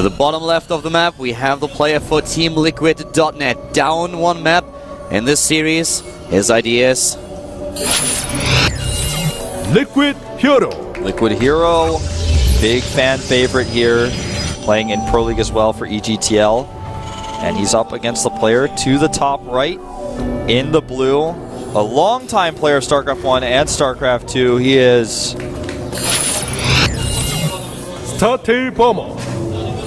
To the bottom left of the map, we have the player for Team Liquid.net. Down one map in this series. His ideas. Liquid Hero. Liquid Hero, big fan favorite here, playing in Pro League as well for EGTL. And he's up against the player to the top right in the blue. A longtime player of StarCraft 1 and StarCraft 2. He is... Bomber.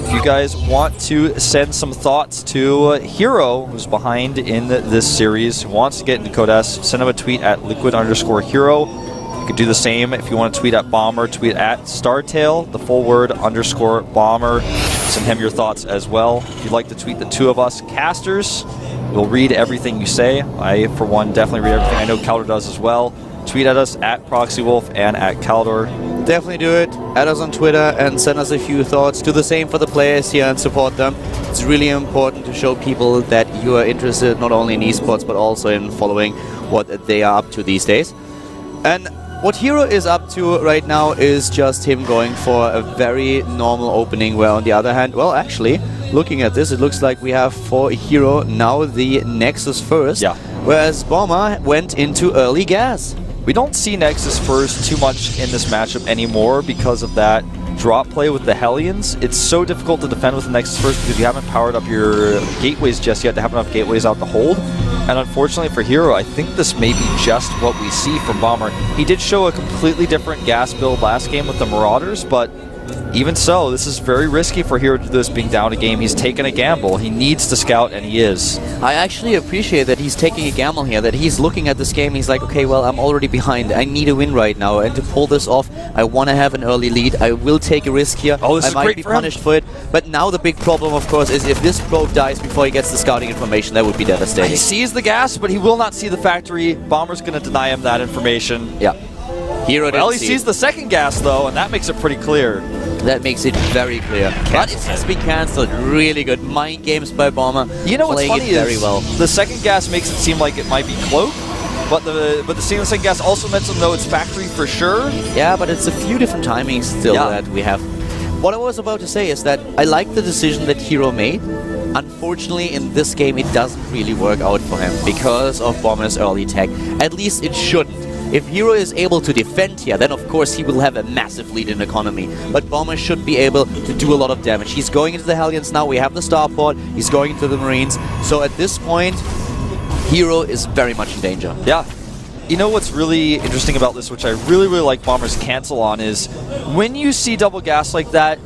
If you guys want to send some thoughts to Hero, who's behind in this series, who wants to get into Code S, send him a tweet at liquid_hero. You could do the same if you want to tweet at Bomber, tweet at StarTail, the full word _Bomber. Send him your thoughts as well. If you'd like to tweet the two of us casters, we'll read everything you say. I, for one, definitely read everything. I know Caldor does as well. Tweet at us at ProxyWolf and at Caldor. Definitely do it. Add us on Twitter and send us a few thoughts. Do the same for the players here and support them. It's really important to show people that you are interested not only in esports but also in following what they are up to these days. And what Hero is up to right now is just him going for a very normal opening, where on the other hand, well, actually, looking at this, it looks like we have for Hero now the Nexus first, whereas Bomber went into early gas. We don't see Nexus first too much in this matchup anymore because of that drop play with the Hellions. It's so difficult to defend with the Nexus first because you haven't powered up your gateways just yet to have enough gateways out to hold. And unfortunately for Hero, I think this may be just what we see from Bomber. He did show a completely different gas build last game with the Marauders, but even so, this is very risky for Hero to do this being down a game. He's taken a gamble. He needs to scout, and he is. I actually appreciate that he's taking a gamble here, that he's looking at this game, he's like, okay, well, I'm already behind. I need a win right now, and to pull this off, I want to have an early lead. I will take a risk here. Oh, this I is might great be for him. punished for it. But now the big problem, of course, is if this probe dies before he gets the scouting information, that would be devastating. He sees the gas, but he will not see the factory. Bomber's going to deny him that information. Yeah. Hero Well, he didn't see sees the second gas, though, and that makes it pretty clear. That makes it very clear. But it has been cancelled. Really good. Mind games by Bomber. You know what's funny very is well. The second gas makes it seem like it might be Cloak, but the second gas also lets them know it's factory for sure. Yeah, but it's a few different timings still that we have. What I was about to say is that I like the decision that Hero made. Unfortunately, in this game, it doesn't really work out for him because of Bomber's early tech. At least it shouldn't. If Hero is able to defend here, then of course he will have a massive lead in economy. But Bomber should be able to do a lot of damage. He's going into the Hellions now, we have the Starport, he's going into the Marines. So at this point, Hero is very much in danger. Yeah. You know what's really interesting about this, which I really, really like Bomber's cancel on, is when you see double gas like that,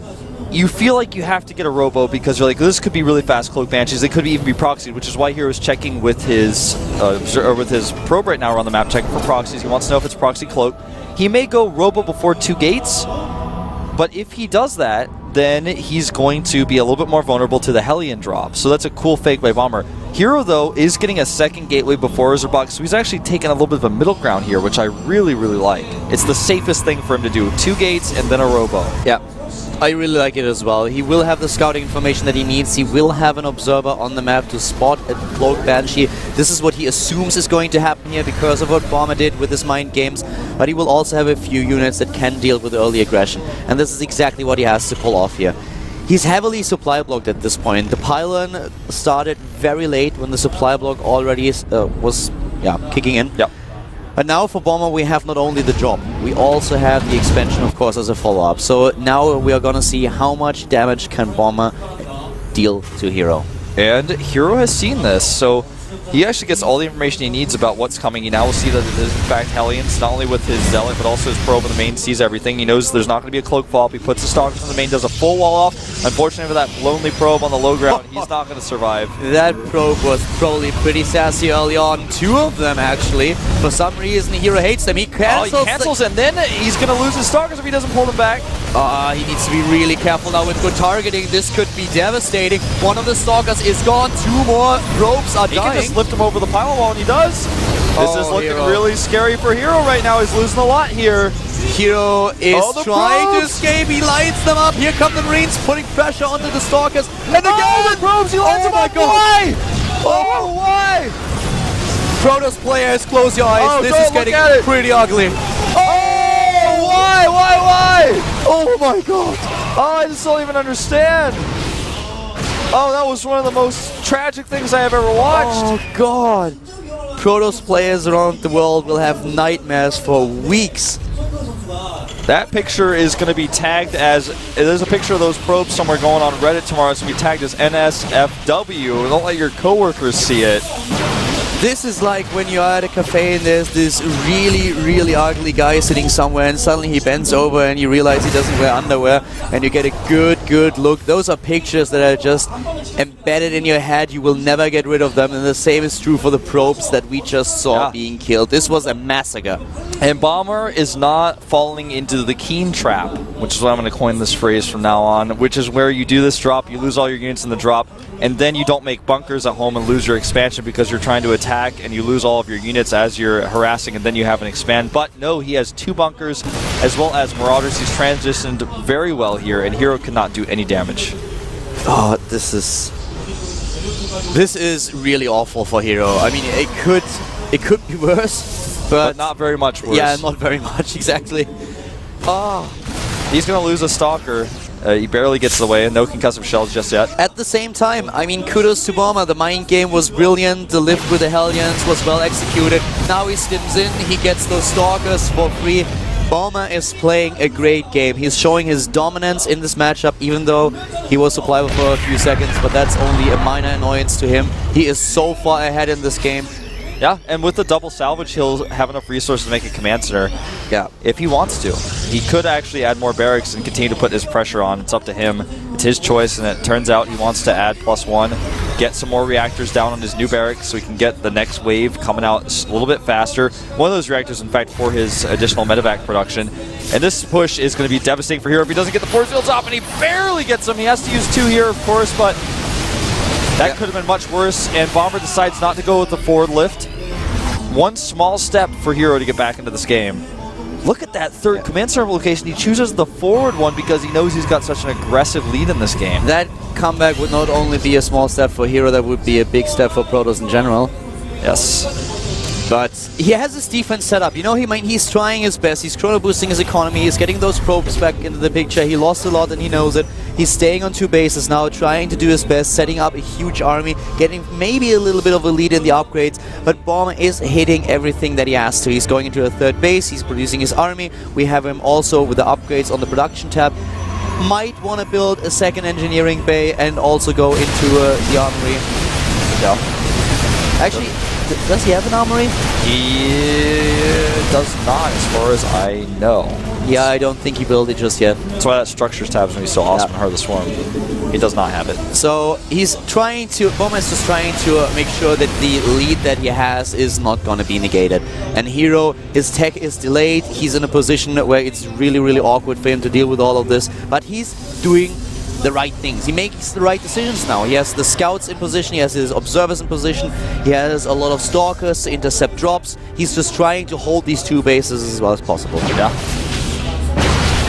you feel like you have to get a robo because you're like, this could be really fast Cloak Banshees. They could even be proxied, which is why Hero's checking with his probe right now around the map, checking for proxies. He wants to know if it's proxy Cloak. He may go robo before 2 gates, but if he does that, then he's going to be a little bit more vulnerable to the Hellion drop. So that's a cool fake by Bomber. Hero, though, is getting a second gateway before Razorbox, so he's actually taking a little bit of a middle ground here, which I really, really like. It's the safest thing for him to do. 2 gates and then a robo. Yeah. I really like it as well. He will have the scouting information that he needs. He will have an observer on the map to spot a Cloak Banshee. This is what he assumes is going to happen here because of what Bomber did with his mind games. But he will also have a few units that can deal with early aggression. And this is exactly what he has to pull off here. He's heavily supply blocked at this point. The pylon started very late when the supply block already was kicking in. Yep. But now for Bomber we have not only the drop, we also have the expansion, of course, as a follow-up. So now we are going to see how much damage can Bomber deal to Hero. And Hero has seen this, so he actually gets all the information he needs about what's coming. He now will see that it is in fact Hellions, not only with his Zealot, but also his probe in the main sees everything. He knows there's not going to be a cloak fall up. He puts the stalkers in the main, does a full wall off. Unfortunately for that lonely probe on the low ground, he's not going to survive. That probe was probably pretty sassy early on. 2 of them, actually. For some reason, Hero hates them. He cancels and then he's going to lose his stalkers if he doesn't pull them back. He needs to be really careful now with good targeting. This could be devastating. One of the stalkers is gone. 2 more probes are dying. He can just lift him over the pylon wall, and he does. This is looking really scary for Hero right now. He's losing a lot here. Hero is trying to probes. escape. He lights them up. Here come the Marines putting pressure onto the stalkers. And again, the probes. He lights them up. Why? Oh, why? Protoss players, close your eyes. This is getting pretty ugly. Oh, why? Oh my god. Oh, I just don't even understand. Oh, that was one of the most tragic things I have ever watched. Oh god. Protoss players around the world will have nightmares for weeks. That picture is going to be tagged as, there's a picture of those probes somewhere going on Reddit tomorrow. It's going to be tagged as NSFW. Don't let your coworkers see it. This is like when you're at a cafe and there's this really, really ugly guy sitting somewhere and suddenly he bends over and you realize he doesn't wear underwear and you get a good look. Those are pictures that are just embedded in your head. You will never get rid of them, and the same is true for the probes that we just saw being killed. This was a massacre. And Bomber is not falling into the Keen trap, which is what I'm going to coin this phrase from now on, which is where you do this drop, you lose all your units in the drop, and then you don't make bunkers at home and lose your expansion because you're trying to attack and you lose all of your units as you're harassing, and then you have an expand. But no, he has 2 bunkers as well as Marauders. He's transitioned very well here, and Hero cannot do any damage. Oh, this is really awful for Hero. I mean, it could be worse, but not very much worse. Yeah, not very much, exactly. Oh. He's going to lose a Stalker. He barely gets away, and no concussive shells just yet. At the same time, I mean, kudos to Bomber. The mind game was brilliant. The lift with the Hellions was well executed. Now he stims in. He gets those Stalkers for free. Bomber is playing a great game. He's showing his dominance in this matchup, even though he was supplyable for a few seconds, but that's only a minor annoyance to him. He is so far ahead in this game. Yeah, and with the double salvage, he'll have enough resources to make a command center. Yeah. If he wants to. He could actually add more barracks and continue to put his pressure on. It's up to him. It's his choice, and it turns out he wants to add +1, get some more reactors down on his new barracks so he can get the next wave coming out a little bit faster. One of those reactors, in fact, for his additional medevac production. And this push is going to be devastating for Hero if he doesn't get the force fields off, and he barely gets them. He has to use 2 here, of course, but that could have been much worse, and Bomber decides not to go with the forward lift. One small step for Hero to get back into this game. Look at that third command center location. He chooses the forward one because he knows he's got such an aggressive lead in this game. That comeback would not only be a small step for Hero, that would be a big step for Protoss in general. Yes. But he has his defense set up. You know, he's trying his best. He's chrono boosting his economy. He's getting those probes back into the picture. He lost a lot and he knows it. He's staying on 2 bases now, trying to do his best, setting up a huge army, getting maybe a little bit of a lead in the upgrades. But Bomber is hitting everything that he has to. He's going into a 3rd base. He's producing his army. We have him also with the upgrades on the production tab. Might want to build a 2nd engineering bay and also go into the armory. Yeah. Actually, does he have an armory? He does not, as far as I know. Yeah, I don't think he built it just yet. That's why that structures tab is going to be so awesome in Heart of the Swarm. He does not have it. So he's trying to, Bomber is just trying to make sure that the lead that he has is not going to be negated. And Hero, his tech is delayed. He's in a position where it's really, really awkward for him to deal with all of this. But he's doing the right things. He makes the right decisions now. He has the scouts in position, he has his observers in position, he has a lot of stalkers to intercept drops. He's just trying to hold these 2 bases as well as possible. Yeah.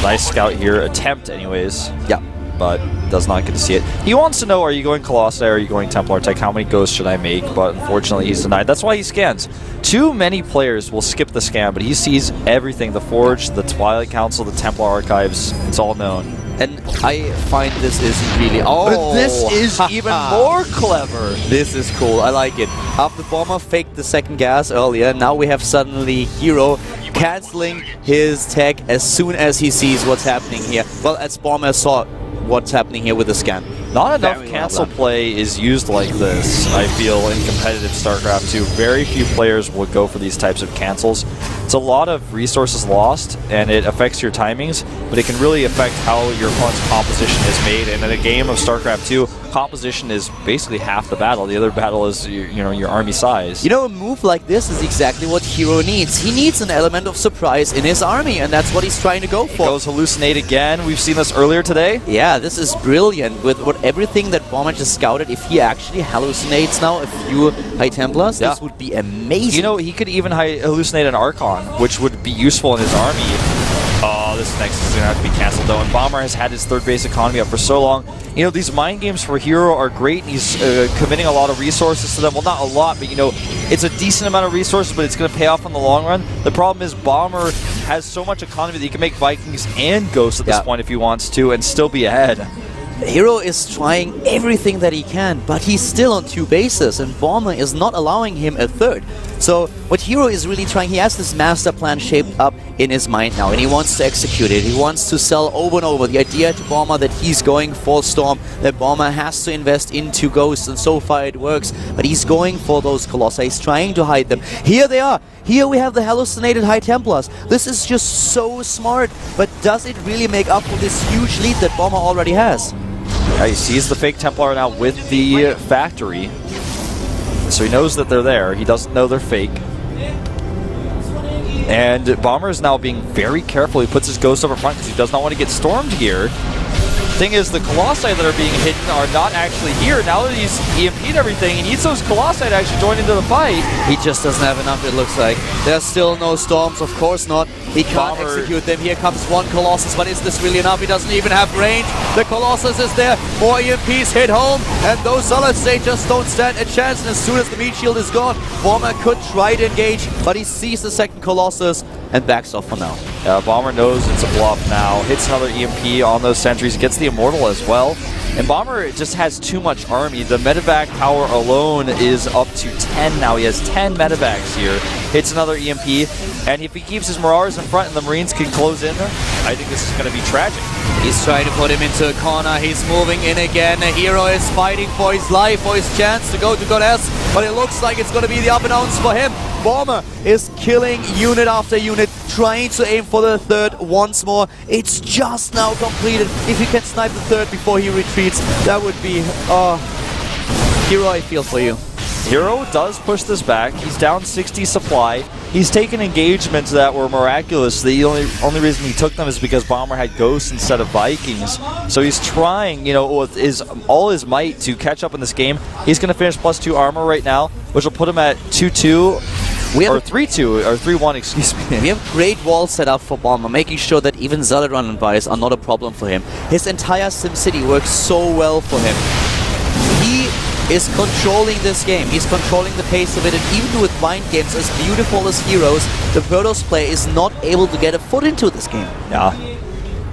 Nice scout here. Attempt anyways. Yeah. But does not get to see it. He wants to know, are you going Colossi or are you going Templar Tech? How many ghosts should I make? But unfortunately he's denied. That's why he scans. Too many players will skip the scan, but he sees everything. The Forge, the Twilight Council, the Templar Archives. It's all known. And I find this is really... But this is even more clever. This is cool. I like it. After Bomber faked the 2nd gas earlier, now we have suddenly Hero canceling his tech as soon as he sees what's happening here. Well, as Bomber saw what's happening here with the scan. Not enough cancel play is used like this, I feel, in competitive StarCraft 2. Very few players will go for these types of cancels. It's a lot of resources lost, and it affects your timings, but it can really affect how your opponent's composition is made. And in a game of StarCraft 2, composition is basically half the battle. The other battle is your army size. You know, a move like this is exactly what Hero needs. He needs an element of surprise in his army, and that's what he's trying to go for. Goes hallucinate again. We've seen this earlier today. Yeah, this is brilliant. With everything that Bomber just scouted, if he actually hallucinates now a few High Templars, this would be amazing. You know, he could even hallucinate an Archon, which would be useful in his army. Oh, this next is going to have to be canceled, though. And Bomber has had his 3rd base economy up for so long. You know, these mind games for Hero are great. He's committing a lot of resources to them. Well, not a lot, but, it's a decent amount of resources, but it's going to pay off in the long run. The problem is Bomber has so much economy that he can make Vikings and Ghosts at this point if he wants to and still be ahead. Hero is trying everything that he can, but he's still on 2 bases, and Bomber is not allowing him a 3rd. So what Hero is really trying, he has this master plan shaped up in his mind now, and he wants to execute it. He wants to sell over and over the idea to Bomber that he's going for Storm, that Bomber has to invest into Ghosts, and so far it works. But he's going for those Colossi. He's trying to hide them. Here they are. Here we have the hallucinated High Templars. This is just so smart, but does it really make up for this huge lead that Bomber already has? Yeah, he sees the fake Templar now with the factory. So he knows that they're there. He doesn't know they're fake. And Bomber is now being very careful. He puts his Ghost up front because he does not want to get stormed here. Thing is, the Colossi that are being hidden are not actually here. Now that he's EMP'd everything, he needs those Colossi to actually join into the fight. He just doesn't have enough, it looks like. There's still no Storms, of course not. He can't execute them. Here comes one Colossus, but is this really enough? He doesn't even have range. The Colossus is there. More EMPs hit home, and those Solids, they just don't stand a chance. And as soon as the meat shield is gone, Bomber could try to engage, but he sees the second Colossus and backs off for now. Bomber knows it's a bluff now. Hits another EMP on those sentries. Gets the Immortal as well. And Bomber just has too much army. The medevac power alone is up to 10 now. He has 10 medevacs here. Hits another EMP. And if he keeps his Mirage in front and the Marines can close in, I think this is going to be tragic. He's trying to put him into a corner. He's moving in again. The Hero is fighting for his life, for his chance to go to Goddess. But it looks like it's going to be the up and downs for him. Bomber is killing unit after unit, trying to aim for the 3rd once more. It's just now completed. If he can snipe the 3rd before he retreats, that would be... Hero, I feel for you. Hero does push this back. He's down 60 supply. He's taken engagements that were miraculous. The only reason he took them is because Bomber had Ghosts instead of Vikings. So he's trying, you know, with all his might to catch up in this game. He's going to finish +2 armor right now, which will put him at 2-2. Or 3-2, or 3-1, excuse me. We have great walls set up for Bomber, making sure that even Zealot run and buys are not a problem for him. His entire SimCity works so well for him. He is controlling this game. He's controlling the pace of it, and even with mind games as beautiful as Heroes, the Protoss player is not able to get a foot into this game. Yeah.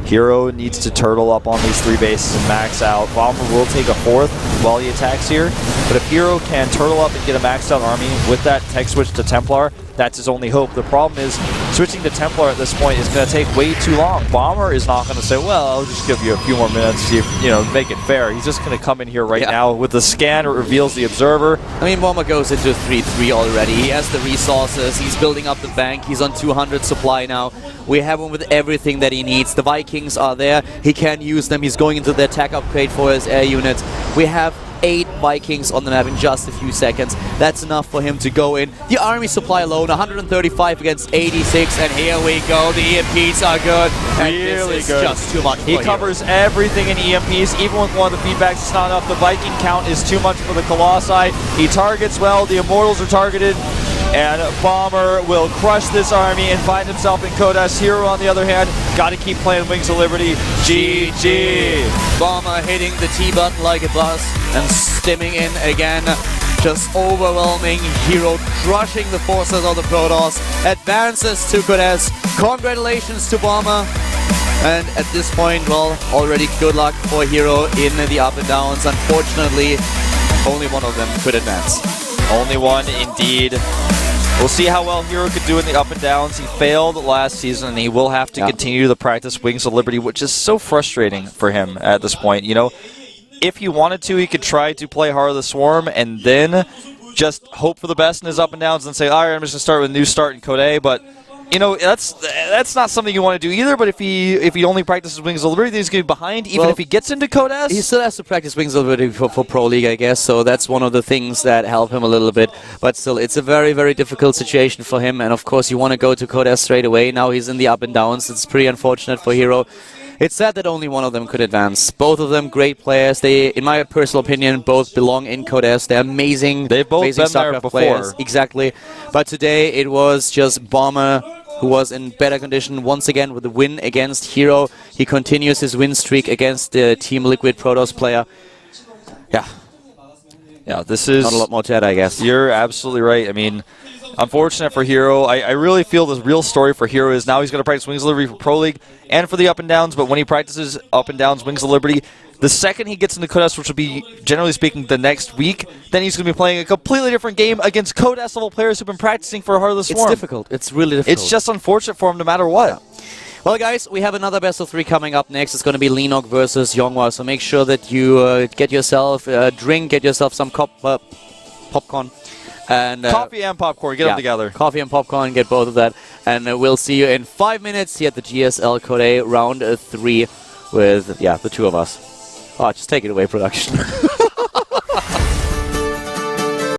Hero needs to turtle up on these 3 bases and max out. Bomber will take a 4th while he attacks here, but if Hero can turtle up and get a maxed out army with that tech switch to Templar, that's his only hope. The problem is, switching to Templar at this point is going to take way too long. Bomber is not going to say, well, I'll just give you a few more minutes, see if, you know, make it fair. He's just going to come in here right now with the scan. It reveals the Observer. I mean, Bomber goes into 3-3 already. He has the resources. He's building up the bank. He's on 200 supply now. We have him with everything that he needs. The Vikings are there. He can use them. He's going into the attack upgrade for his air units. We have 8 Vikings on the map in just a few seconds. That's enough for him to go in. The army supply alone, 135 against 86, and here we go. The EMPs are good. And Really this is good. just too much. He covers everything in EMPs. Even with one of the feedbacks, it's not enough. The Viking count is too much for the Colossi. He targets well. The Immortals are targeted. And Bomber will crush this army and find himself in Kodas. Hero, on the other hand, got to keep playing Wings of Liberty. GG. Bomber hitting the T button like a bus and stimming in again. Just overwhelming. Hero crushing the forces of the Protoss. Advances to Kodas. Congratulations to Bomber. And at this point, well, already good luck for Hero in the up and downs. Unfortunately, only one of them could advance. Only one, indeed. We'll see how well Hero could do in the up and downs. He failed last season, and he will have to continue to practice Wings of Liberty, which is so frustrating for him at this point. You know, if he wanted to, he could try to play Heart of the Swarm and then just hope for the best in his up and downs and say, all right, I'm just going to start with a new start in Code A, but you know, that's not something you want to do either, but if he only practices Wings of Liberty, then he's going to be behind, even if he gets into Code S. He still has to practice Wings of Liberty for Pro League, I guess, so that's one of the things that help him a little bit. But still, it's a very, very difficult situation for him, and of course you want to go to Code S straight away. Now he's in the up and downs. It's pretty unfortunate for Hero. It's sad that only one of them could advance. Both of them great players. They, in my personal opinion, both belong in Code S. They're amazing. They've both amazing been there StarCraft before. players. Exactly. But today it was just Bomber who was in better condition once again with the win against Hero. He continues his win streak against the Team Liquid Protoss player. Yeah, this is... not a lot more to add, I guess. You're absolutely right. I mean, unfortunate for Hero. I really feel the real story for Hero is now he's going to practice Wings of Liberty for Pro League and for the up and downs, but when he practices up and downs Wings of Liberty, The second he gets into Codes, which will be, generally speaking, the next week, then he's going to be playing a completely different game against Codes level players who've been practicing for Heartless Swarm. It's difficult. It's really difficult. It's just unfortunate for him no matter what. Yeah. Well, guys, we have another best of 3 coming up next. It's going to be Lenok versus Yonghwa, so make sure that you get yourself a drink, get yourself some popcorn. And Coffee and popcorn, get them together. Coffee and popcorn, get both of that. And we'll see you in 5 minutes here at the GSL Code A round 3 with, the 2 of us. Oh, just take it away, production.